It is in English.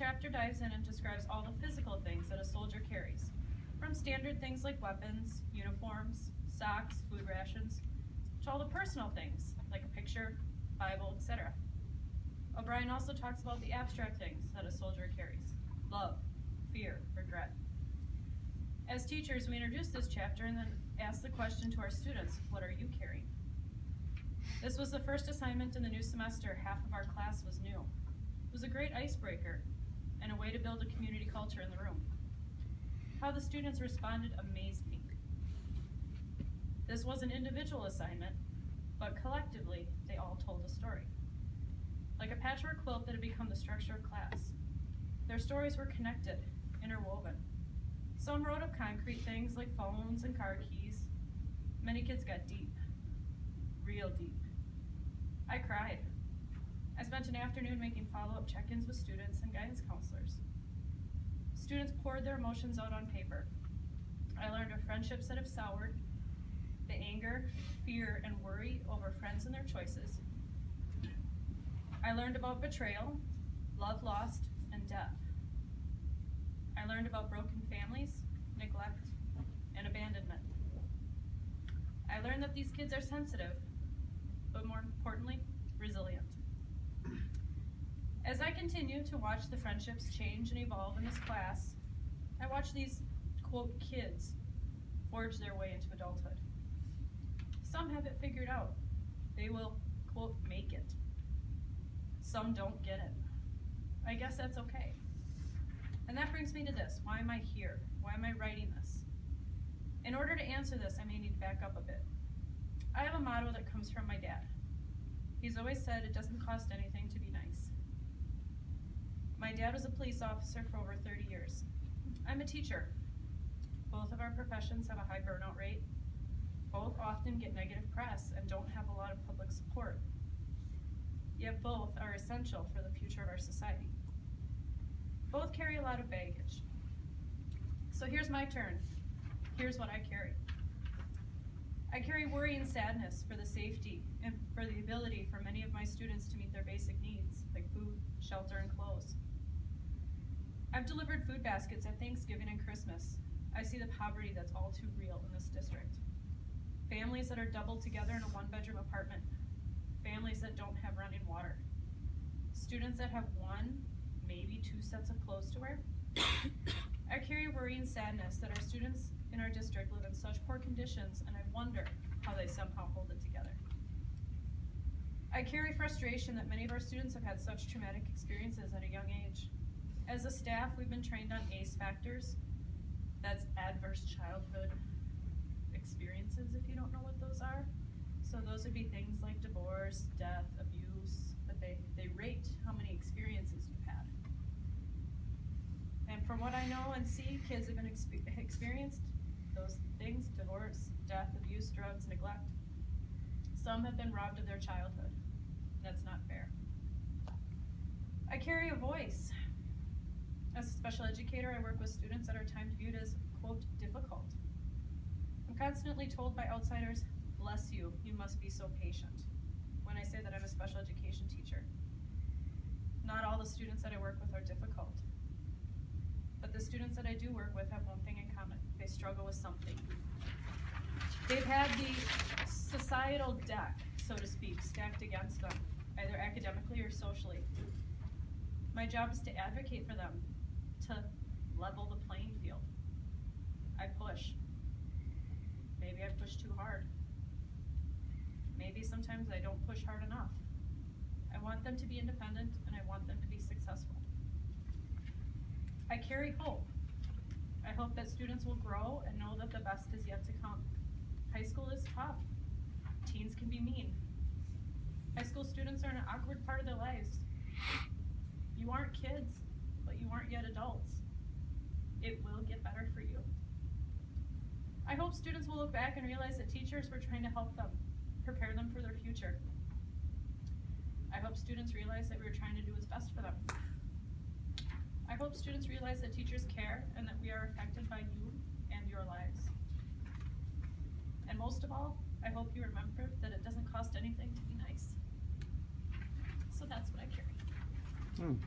chapter dives in and describes all the physical things that a soldier carries, from standard things like weapons, uniforms, socks, food rations, to all the personal things like a picture, Bible, etc. O'Brien also talks about the abstract things that a soldier carries: love, fear, regret. As teachers, we introduce this chapter and then ask the question to our students, what are you carrying? This was the first assignment in the new semester. Half of our class was new. It was a great icebreaker and a way to build a community culture in the room. How the students responded amazed me. This was an individual assignment, but collectively, they all told a story. Like a patchwork quilt that had become the structure of class. Their stories were connected, interwoven. Some wrote up concrete things like phones and car keys. Many kids got deep, real deep. I cried. I spent an afternoon making follow-up check-ins with students and guidance counselors. Students poured their emotions out on paper. I learned of friendships that have soured, the anger, fear, and worry over friends and their choices. I learned about betrayal, love lost, and death. I learned about broken families, neglect, and abandonment. I learned that these kids are sensitive, but more importantly, resilient. As I continue to watch the friendships change and evolve in this class, I watch these, quote, kids forge their way into adulthood. Some have it figured out. They will, quote, make it. Some don't get it. I guess that's okay. And that brings me to this. Why am I here? Why am I writing this? In order to answer this, I may need to back up a bit. I have a motto that comes from my dad. He's always said it doesn't cost anything to be nice. My dad was a police officer for over 30 years. I'm a teacher. Both of our professions have a high burnout rate. Both often get negative press and don't have a lot of public support. Yet both are essential for the future of our society. Both carry a lot of baggage. So here's my turn. Here's what I carry. I carry worry and sadness for the safety and for the ability for many of my students to meet their basic needs, like food, shelter, and clothes. I've delivered food baskets at Thanksgiving and Christmas. I see the poverty that's all too real in this district. Families that are doubled together in a one-bedroom apartment. Families that don't have running water. Students that have one, maybe two sets of clothes to wear. I carry worry and sadness that our students in our district live in such poor conditions, and I wonder how they somehow hold it together. I carry frustration that many of our students have had such traumatic experiences at a young age. As a staff, we've been trained on ACE factors. That's adverse childhood experiences, if you don't know what those are. So those would be things like divorce, death, abuse, but they rate how many experiences you've had. And from what I know and see, kids have been experienced those things: divorce, death, abuse, drugs, neglect. Some have been robbed of their childhood. That's not fair. I carry a voice. As a special educator, I work with students that are times viewed as, quote, difficult. I'm constantly told by outsiders, bless you, you must be so patient, when I say that I'm a special education teacher. Not all the students that I work with are difficult. But the students that I do work with have one thing in common. They struggle with something. They've had the societal deck, so to speak, stacked against them, either academically or socially. My job is to advocate for them, to level the playing field. I push. Maybe I push too hard. Maybe sometimes I don't push hard enough. I want them to be independent, and I want them to be successful. I carry hope. I hope that students will grow and know that the best is yet to come. High school is tough. Teens can be mean. High school students are in an awkward part of their lives. You aren't kids, but you aren't yet adults. It will get better for you. I hope students will look back and realize that teachers were trying to help them, prepare them for their future. I hope students realize that we were trying to do what's best for them. I hope students realize that teachers care and that we are affected by you and your lives. And most of all, I hope you remember that it doesn't cost anything to be nice. So that's what I carry.